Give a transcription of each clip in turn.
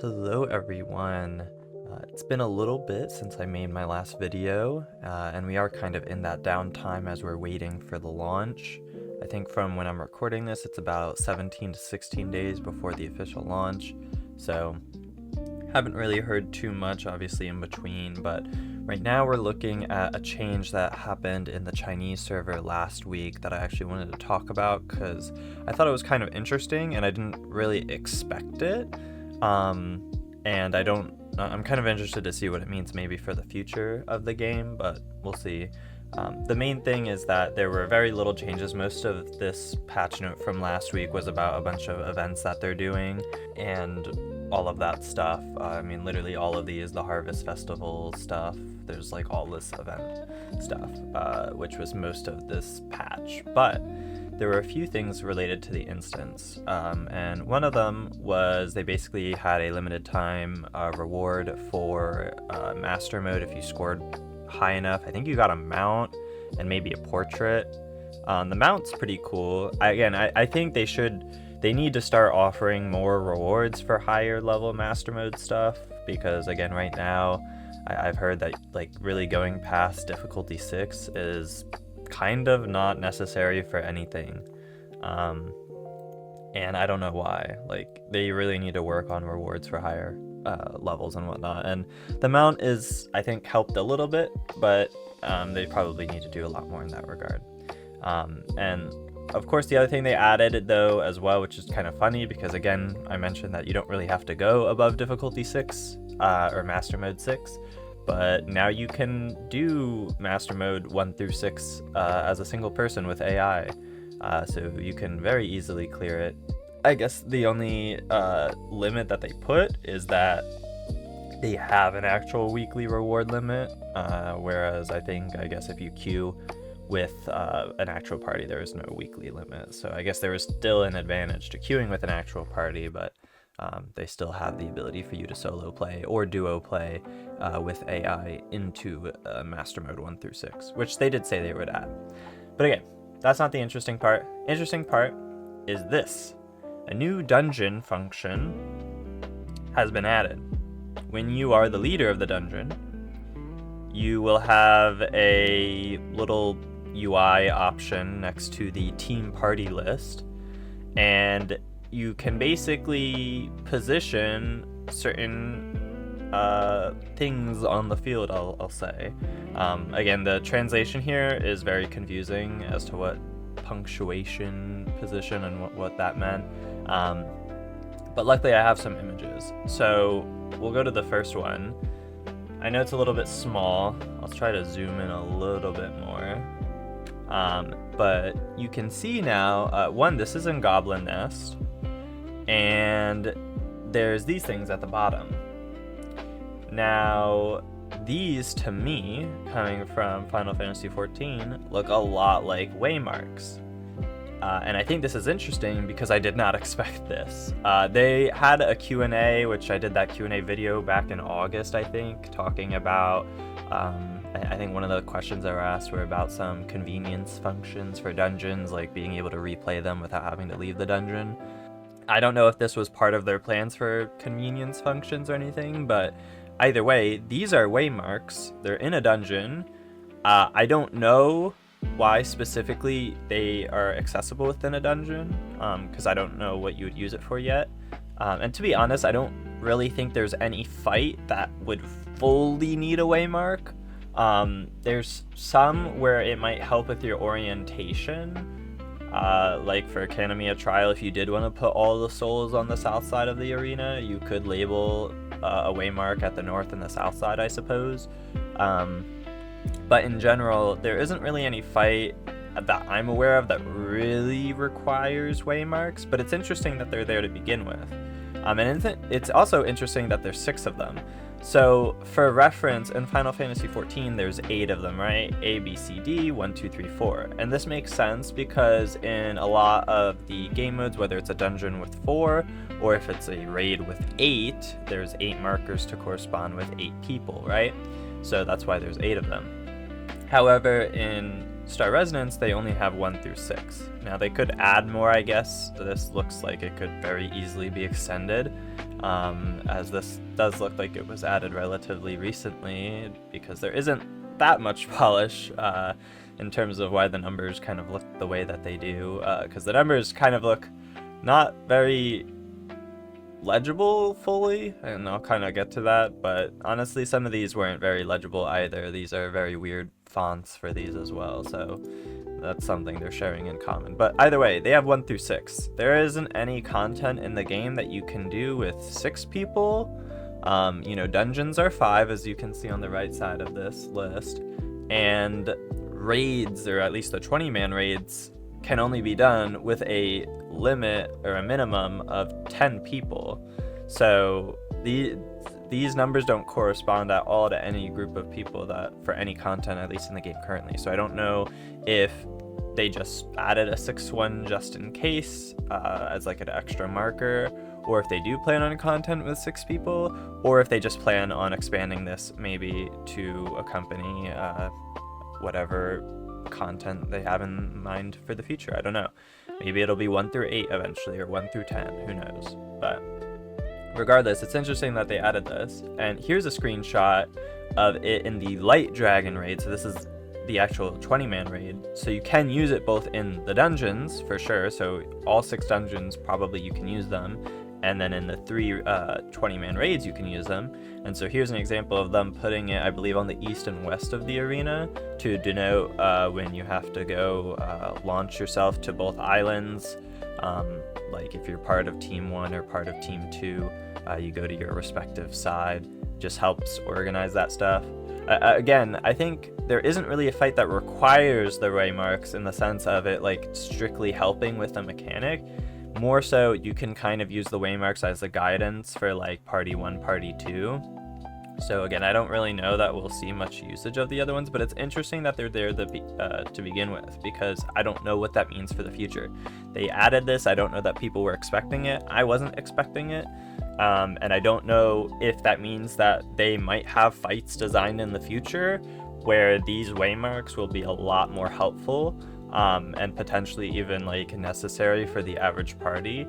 Hello everyone. It's been a little bit since I made my last video, and we are kind of in that downtime as we're waiting for the launch. I think from when I'm recording this, it's about 17 to 16 days before the official launch, so haven't really heard too much obviously in between, but right now we're looking at a change that happened in the Chinese server last week that I actually wanted to talk about because I thought it was kind of interesting and I didn't really expect it. And I'm kind of interested to see what it means maybe for the future of the game, but we'll see. The main thing is that there were very little changes. Most of this patch note from last week was about a bunch of events that they're doing and all of that stuff. I mean, literally all of these, the Harvest Festival stuff, there's like all this event stuff, which was most of this patch. But there were a few things related to the instance, and one of them was they basically had a limited time reward for master mode if you scored high enough. I think you got a mount and maybe a portrait. The mount's pretty cool. I think they need to start offering more rewards for higher level master mode stuff, because again, right now I've heard that like really going past difficulty 6 is kind of not necessary for anything, and I don't know why. Like, they really need to work on rewards for higher levels and whatnot, and the mount is, I think, helped a little bit, but they probably need to do a lot more in that regard. And of course the other thing they added though as well, which is kind of funny because again, I mentioned that you don't really have to go above difficulty 6 or master mode 6, but now you can do master mode 1 through 6 as a single person with AI, so you can very easily clear it. I guess the only limit that they put is that they have an actual weekly reward limit, whereas I guess if you queue with an actual party, there is no weekly limit. So I guess there is still an advantage to queuing with an actual party, but they still have the ability for you to solo play or duo play with AI into master mode 1 through 6, which they did say they would add. But again, that's not the interesting part. Interesting part is this. A new dungeon function has been added. When you are the leader of the dungeon, you will have a little UI option next to the team party list, and you can basically position certain things on the field, I'll say. Again, the translation here is very confusing as to what punctuation position and what that meant, but luckily I have some images, so we'll go to the first one. I know it's a little bit small. I'll try to zoom in a little bit more. But you can see now, one, this is in Goblin Nest, and there's these things at the bottom. Now, these, to me, coming from Final Fantasy XIV, look a lot like Waymarks. And I think this is interesting because I did not expect this. They had a Q&A, which I did that Q&A video back in August, I think, talking about, I think one of the questions that were asked were about some convenience functions for dungeons, like being able to replay them without having to leave the dungeon. I don't know if this was part of their plans for convenience functions or anything, but either way, these are Waymarks. They're in a dungeon. I don't know why specifically they are accessible within a dungeon, because I don't know what you would use it for yet. And to be honest, I don't really think there's any fight that would fully need a Waymark. There's some where it might help with your orientation. Like for Kanomia Trial, if you did want to put all the souls on the south side of the arena, you could label a Waymark at the north and the south side, I suppose. But in general, there isn't really any fight that I'm aware of that really requires Waymarks, but it's interesting that they're there to begin with. And it's also interesting that there's 6 of them. So for reference, in Final Fantasy XIV, there's 8 of them, right? A, B, C, D, 1, 2, 3, 4. And this makes sense because in a lot of the game modes, whether it's a dungeon with 4, or if it's a raid with 8, there's 8 markers to correspond with 8 people, right? So that's why there's 8 of them. However, in Star Resonance, they only have 1 through 6. Now, they could add more, I guess. This looks like it could very easily be extended. as this does look like it was added relatively recently, because there isn't that much polish in terms of why the numbers kind of look the way that they do, because the numbers kind of look not very legible fully, and I'll kind of get to that, but honestly some of these weren't very legible either. These are very weird fonts for these as well, so that's something they're sharing in common. But either way, they have 1 through 6. There isn't any content in the game that you can do with 6 people. Dungeons are 5, as you can see on the right side of this list, and raids, or at least the 20-man raids, can only be done with a limit or a minimum of 10 people. So these numbers don't correspond at all to any group of people that for any content, at least in the game currently. So I don't know if they just added a 6th one just in case as like an extra marker, or if they do plan on content with 6 people, or if they just plan on expanding this maybe to accompany whatever content they have in mind for the future. I don't know. Maybe it'll be 1 through 8 eventually, or 1 through 10, who knows. But regardless, it's interesting that they added this. And here's a screenshot of it in the Light Dragon raid. So this is the actual 20-man raid. So you can use it both in the dungeons for sure. So all 6 dungeons, probably you can use them. And then in the 3 20-man raids, you can use them. And so here's an example of them putting it, I believe, on the east and west of the arena to denote when you have to go launch yourself to both islands. Like if you're part of Team 1 or part of Team 2, you go to your respective side. Just helps organize that stuff. Again, I think there isn't really a fight that requires the Waymarks in the sense of it like strictly helping with the mechanic. More so, you can kind of use the Waymarks as a guidance for like party 1, party 2. So again, I don't really know that we'll see much usage of the other ones, but it's interesting that they're there to begin with, because I don't know what that means for the future. They added this. I don't know that people were expecting it. I wasn't expecting it. And I don't know if that means that they might have fights designed in the future where these Waymarks will be a lot more helpful. And potentially even like necessary for the average party,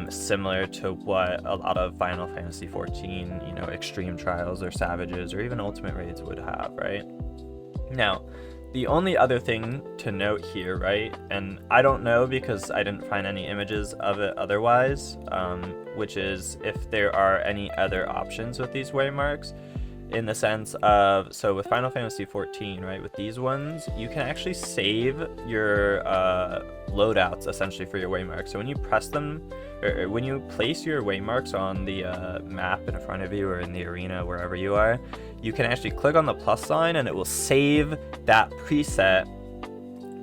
similar to what a lot of Final Fantasy XIV, extreme trials or savages or even ultimate raids would have, right? Now, the only other thing to note here, right, and I don't know because I didn't find any images of it otherwise, which is if there are any other options with these Waymarks. In the sense of, so with Final Fantasy XIV, right, with these ones, you can actually save your loadouts essentially for your Waymarks. So when you press them, or when you place your Waymarks on the map in front of you or in the arena, wherever you are, you can actually click on the plus sign and it will save that preset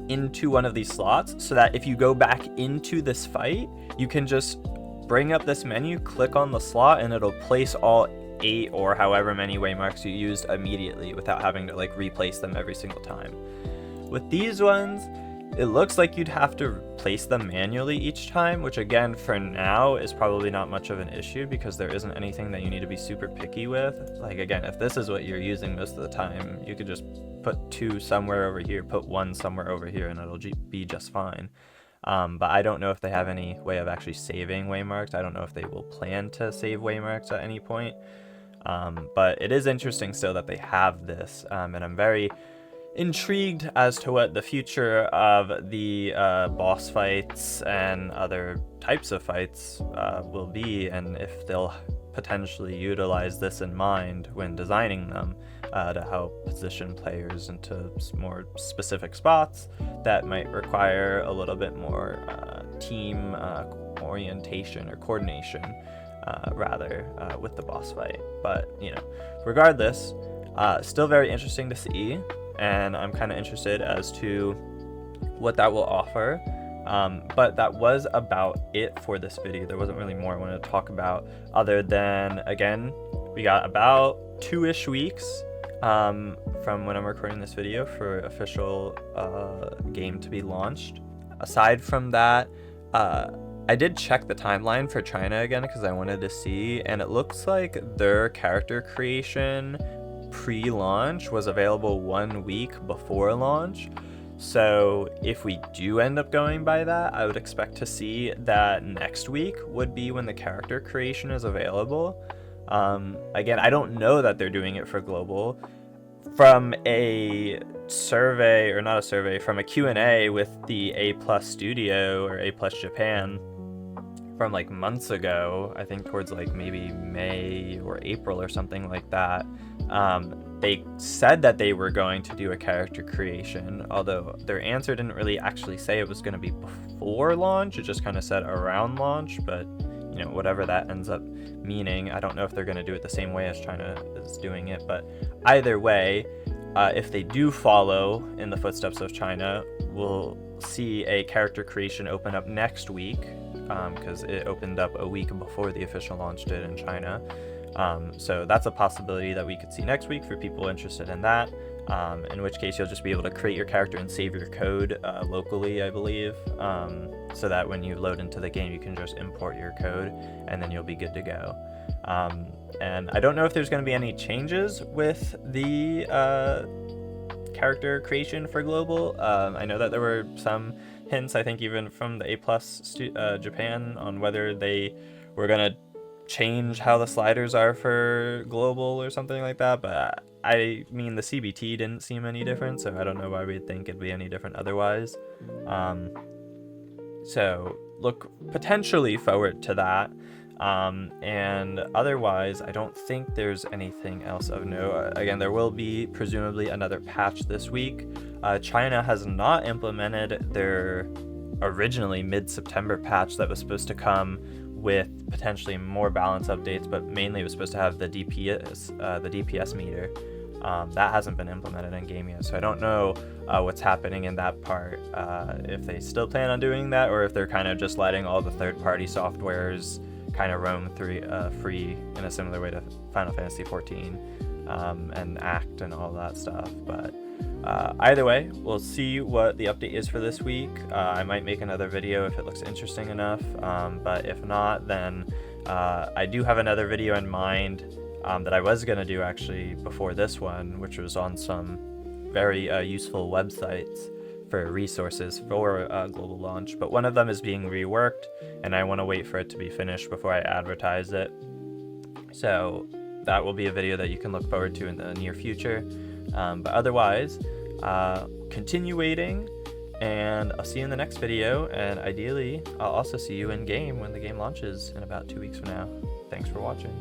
into one of these slots, so that if you go back into this fight, you can just bring up this menu, click on the slot, and it'll place all 8 or however many Waymarks you used immediately without having to like replace them every single time. With these ones, it looks like you'd have to place them manually each time, which again for now is probably not much of an issue because there isn't anything that you need to be super picky with. Like again, if this is what you're using most of the time, you could just put 2 somewhere over here, put 1 somewhere over here, and it'll be just fine. But I don't know if they have any way of actually saving Waymarks. I don't know if they will plan to save Waymarks at any point. But it is interesting still that they have this, and I'm very intrigued as to what the future of the boss fights and other types of fights will be, and if they'll potentially utilize this in mind when designing them to help position players into more specific spots that might require a little bit more team orientation or coordination. With the boss fight. But regardless, still very interesting to see, and I'm kind of interested as to what that will offer. But that was about it for this video. There wasn't really more I wanted to talk about, other than, again, we got about 2-ish weeks from when I'm recording this video for official game to be launched. Aside from that, I did check the timeline for China again because I wanted to see, and it looks like their character creation pre-launch was available 1 week before launch. So if we do end up going by that, I would expect to see that next week would be when the character creation is available. Again, I don't know that they're doing it for global. From a survey, or not a survey, from a Q&A with the A+ studio or A+ Japan from like months ago, I think towards like maybe May or April or something like that, they said that they were going to do a character creation, although their answer didn't really actually say it was going to be before launch. It just kind of said around launch, but you know, whatever that ends up meaning, I don't know if they're going to do it the same way as China is doing it. But either way, if they do follow in the footsteps of China, we'll see a character creation open up next week, because it opened up a week before the official launch did in China. So that's a possibility that we could see next week for people interested in that, in which case you'll just be able to create your character and save your code locally, I believe, so that when you load into the game you can just import your code and then you'll be good to go. And I don't know if there's going to be any changes with the character creation for global. I know that there were some hints, I think even from the A+ Japan, on whether they were going to change how the sliders are for global or something like that, but I mean the CBT didn't seem any different, so I don't know why we'd think it'd be any different otherwise. So look potentially forward to that, and otherwise I don't think there's anything else of note. Again, there will be presumably another patch this week. China has not implemented their originally mid-September patch that was supposed to come with potentially more balance updates, but mainly it was supposed to have the DPS meter. That hasn't been implemented in game yet, so I don't know what's happening in that part, if they still plan on doing that, or if they're kind of just letting all the third-party softwares kind of roam free in a similar way to Final Fantasy XIV and Act and all that stuff. But either way, we'll see what the update is for this week. I might make another video if it looks interesting enough, but if not, then I do have another video in mind that I was going to do actually before this one, which was on some very useful websites for resources for global launch, but one of them is being reworked and I want to wait for it to be finished before I advertise it. So that will be a video that you can look forward to in the near future. But otherwise, continue waiting, and I'll see you in the next video, and ideally I'll also see you in game when the game launches in about 2 weeks from now. Thanks for watching.